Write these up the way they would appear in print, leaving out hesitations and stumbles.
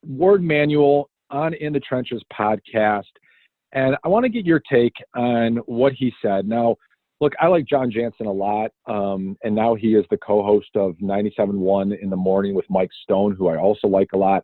Ward Manuel on In the Trenches podcast, and I want to get your take on what he said. Now, look, I like John Jansen a lot, and now he is the co-host of 97.1 in the morning with Mike Stone, who I also like a lot.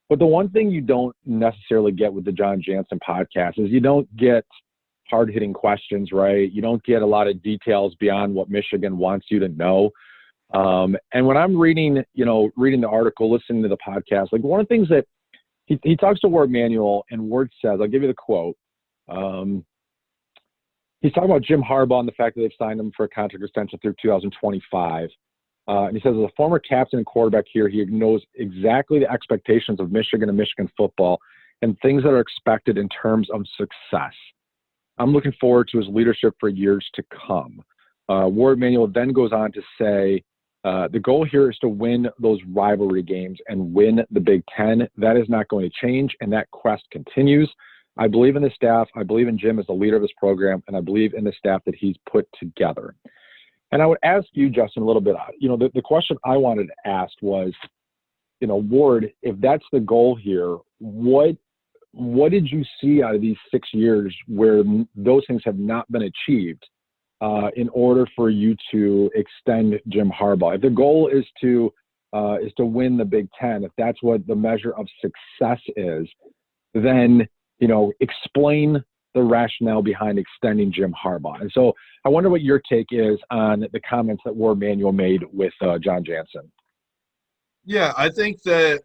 But the one thing you don't necessarily get with the John Jansen podcast is you don't get hard-hitting questions, right? You don't get a lot of details beyond what Michigan wants you to know. And when I'm reading the article, listening to the podcast, like one of the things that he talks to Ward Manuel, and Ward says, I'll give you the quote. He's talking about Jim Harbaugh and the fact that they've signed him for a contract extension through 2025. And he says, as a former captain and quarterback here, he knows exactly the expectations of Michigan and Michigan football and things that are expected in terms of success. I'm looking forward to his leadership for years to come. Ward Manuel then goes on to say, the goal here is to win those rivalry games and win the Big Ten. That is not going to change, and that quest continues. I believe in the staff. I believe in Jim as the leader of this program, and I believe in the staff that he's put together. And I would ask you, Justin, a little bit, the question I wanted to ask was, Ward, if that's the goal here, what did you see out of these 6 years where those things have not been achieved in order for you to extend Jim Harbaugh? If the goal is to win the Big Ten, if that's what the measure of success is, then explain the rationale behind extending Jim Harbaugh. And so I wonder what your take is on the comments that Ward Manuel made with John Jansen. Yeah, I think that,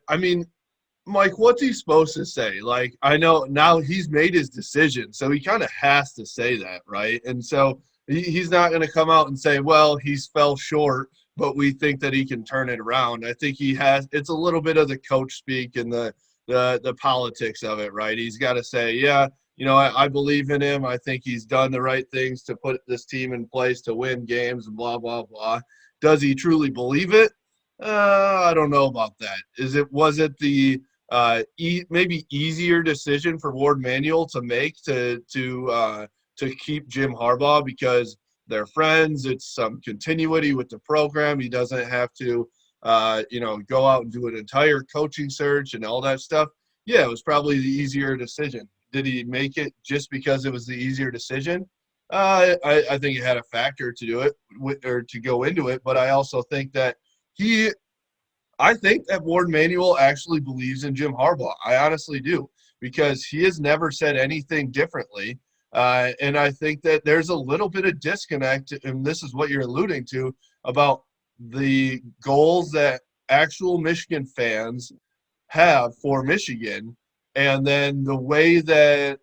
Mike, what's he supposed to say? Like, I know now he's made his decision, so he kind of has to say that, right? And so he's not going to come out and say, well, he's fell short, but we think that he can turn it around. I think it's a little bit of the coach speak and the politics of it, right? He's got to say, yeah, I believe in him. I think he's done the right things to put this team in place to win games and blah, blah, blah. Does he truly believe it? I don't know about that. Was it the maybe easier decision for Ward Manuel to make to keep Jim Harbaugh because they're friends? It's some continuity with the program. He doesn't have to go out and do an entire coaching search and all that stuff. Yeah, it was probably the easier decision. Did he make it just because it was the easier decision? I think it had a factor to do it or to go into it, but I also think that Ward Manuel actually believes in Jim Harbaugh. I honestly do, because he has never said anything differently. And I think that there's a little bit of disconnect, and this is what you're alluding to, about the goals that actual Michigan fans have for Michigan, and then the way that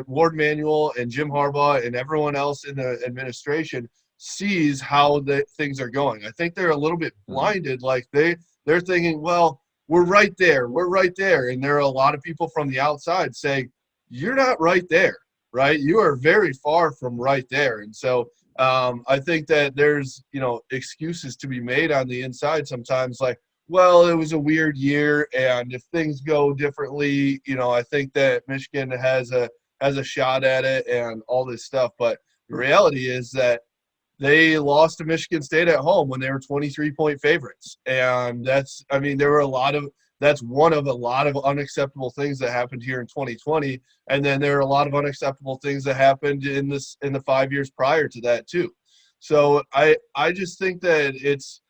Ward Manuel and Jim Harbaugh and everyone else in the administration sees how things are going. I think they're a little bit blinded. Like they're thinking, well, we're right there. And there are a lot of people from the outside saying, you're not right there, right? You are very far from right there. And so I think that there's, excuses to be made on the inside sometimes, like, well, it was a weird year, and if things go differently, I think that Michigan has a shot at it and all this stuff. But the reality is that they lost to Michigan State at home when they were 23-point favorites. And that's one of a lot of unacceptable things that happened here in 2020. And then there are a lot of unacceptable things that happened in the 5 years prior to that too. So I just think that it's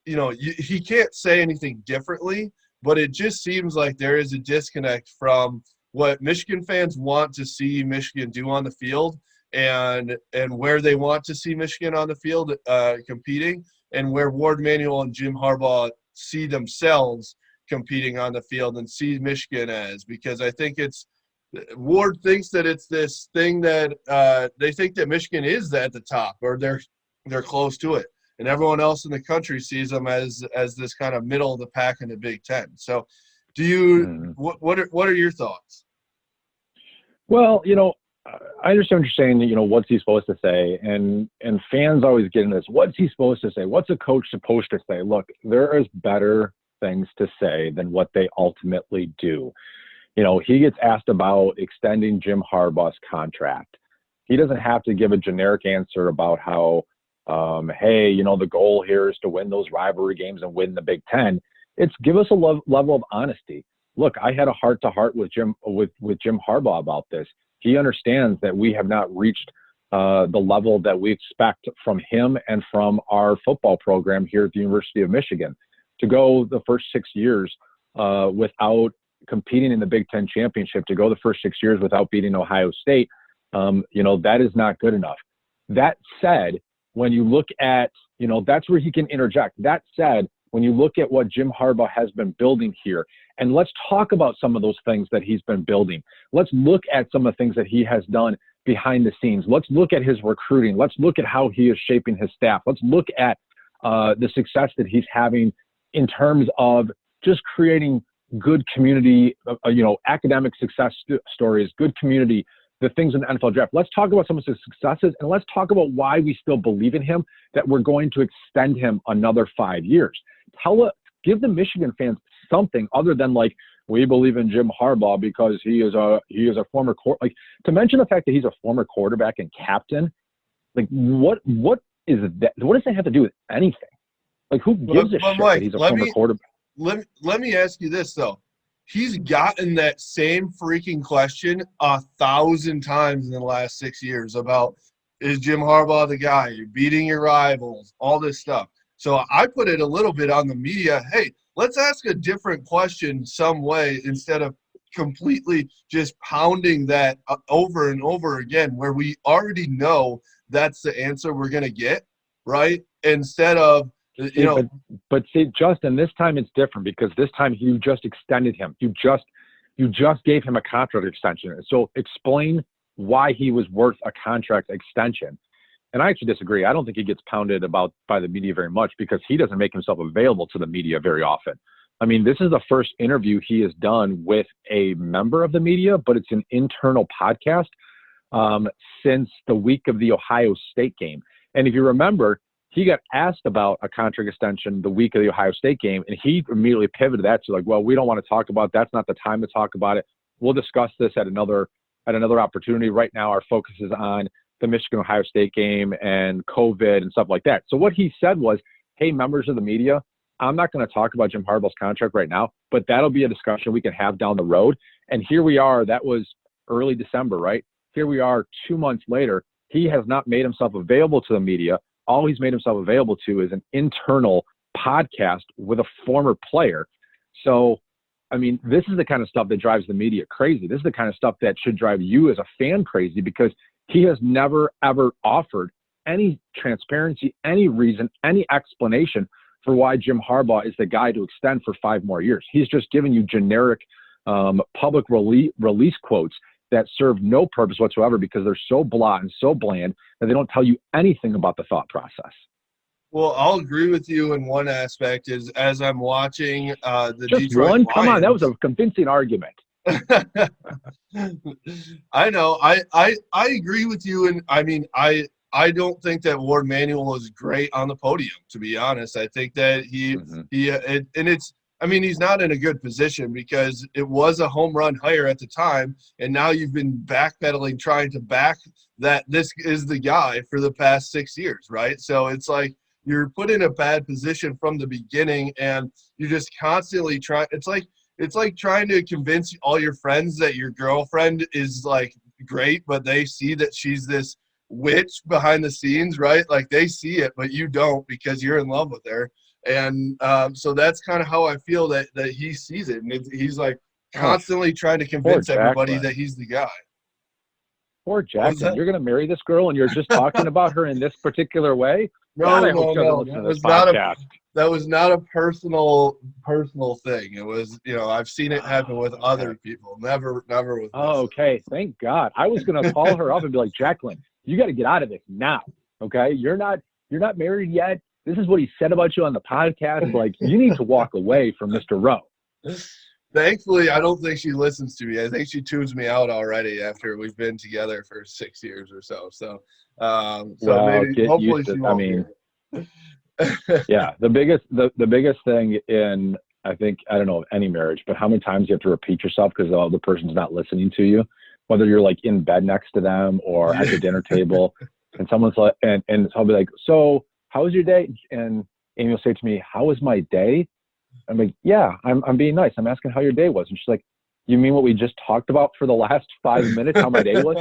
he can't say anything differently, but it just seems like there is a disconnect from what Michigan fans want to see Michigan do on the field and where they want to see Michigan on the field competing, and where Ward Manuel and Jim Harbaugh see themselves competing on the field and see Michigan as. Because I think Ward thinks that it's this thing that they think that Michigan is at the top, or they're close to it, and everyone else in the country sees them as this kind of middle of the pack in the Big Ten. So, what are your thoughts? Well, I understand what you're saying. What's he supposed to say? And fans always get into this. What's he supposed to say? What's a coach supposed to say? Look, there is better things to say than what they ultimately do. He gets asked about extending Jim Harbaugh's contract. He doesn't have to give a generic answer about how, hey, the goal here is to win those rivalry games and win the Big Ten. It's give us a level of honesty. Look, I had a heart-to-heart with Jim Harbaugh about this. He understands that we have not reached the level that we expect from him and from our football program here at the University of Michigan. To go the first 6 years without competing in the Big Ten championship, to go the first 6 years without beating Ohio State, that is not good enough. That said, when you look at, that's where he can interject. That said, when you look at what Jim Harbaugh has been building here, and let's talk about some of those things that he's been building. Let's look at some of the things that he has done behind the scenes. Let's look at his recruiting. Let's look at how he is shaping his staff. Let's look at the success that he's having in terms of just creating good community, academic success stories, good community, the things in the NFL draft. Let's talk about some of his successes, and let's talk about why we still believe in him, that we're going to extend him another 5 years. Give the Michigan fans something other than like, we believe in Jim Harbaugh because he is a former to mention the fact that he's a former quarterback and captain. Like, what is that? What does that have to do with anything? Like, who gives a shit that he's a former quarterback? Let me ask you this though. He's gotten that same freaking question 1,000 times in the last 6 years about, is Jim Harbaugh the guy? You're beating your rivals, all this stuff. So I put it a little bit on the media. Hey, let's ask a different question some way instead of completely just pounding that over and over again, where we already know that's the answer we're going to get, right? Instead of, But see, Justin, this time it's different because this time you just extended him. You just gave him a contract extension. So explain why he was worth a contract extension. And I actually disagree. I don't think he gets pounded about by the media very much because he doesn't make himself available to the media very often. I mean, this is the first interview he has done with a member of the media, but it's an internal podcast since the week of the Ohio State game. And if you remember, he got asked about a contract extension the week of the Ohio State game, and he immediately pivoted that to like, well, we don't want to talk about it. That's not the time to talk about it. We'll discuss this at another opportunity. Right now, our focus is on the Michigan-Ohio State game and COVID and stuff like that. So what he said was, hey, members of the media, I'm not going to talk about Jim Harbaugh's contract right now, but that'll be a discussion we can have down the road. And here we are. That was early December, right? Here we are 2 months later. He has not made himself available to the media. All he's made himself available to is an internal podcast with a former player. So, I mean, this is the kind of stuff that drives the media crazy. This is the kind of stuff that should drive you as a fan crazy because he has never, ever offered any transparency, any reason, any explanation for why Jim Harbaugh is the guy to extend for 5 more years. He's just giving you generic public release quotes that serve no purpose whatsoever because they're so blah and so bland that they don't tell you anything about the thought process. Well, I'll agree with you in one aspect is as I'm watching the just Detroit one? Lions. Come on, that was a convincing argument. I know. I agree with you, and I mean I don't think that Ward Manuel is great on the podium. To be honest, I think that he's not in a good position because it was a home run hire at the time, and now you've been backpedaling trying to back that this is the guy for the past 6 years, right? So it's like you're put in a bad position from the beginning, and you just constantly try. It's like trying to convince all your friends that your girlfriend is like great, but they see that she's this witch behind the scenes, right? Like they see it, but you don't because you're in love with her. And so that's kind of how I feel that he sees it. And he's like constantly trying to convince everybody that he's the guy. Poor Jackson. You're going to marry this girl and you're just talking about her in this particular way? No. That was not a personal thing. It was, I've seen it happen with other people. Never with okay. Thank God. I was going to call her up and be like, Jacqueline, you got to get out of this now. Okay. You're not married yet. This is what he said about you on the podcast. Like, you need to walk away from Mr. Rowe. Thankfully, I don't think she listens to me. I think she tunes me out already after we've been together for 6 years or so. So, maybe hopefully she won't. Yeah, the biggest thing in, I think, I don't know, any marriage, but how many times you have to repeat yourself because the other person's not listening to you, whether you're like in bed next to them or at the dinner table, and someone's like, and I'll be like, so how was your day? And Amy will say to me, how was my day? I'm like, yeah, I'm being nice. I'm asking how your day was. And she's like, you mean what we just talked about for the last 5 minutes, how my day was?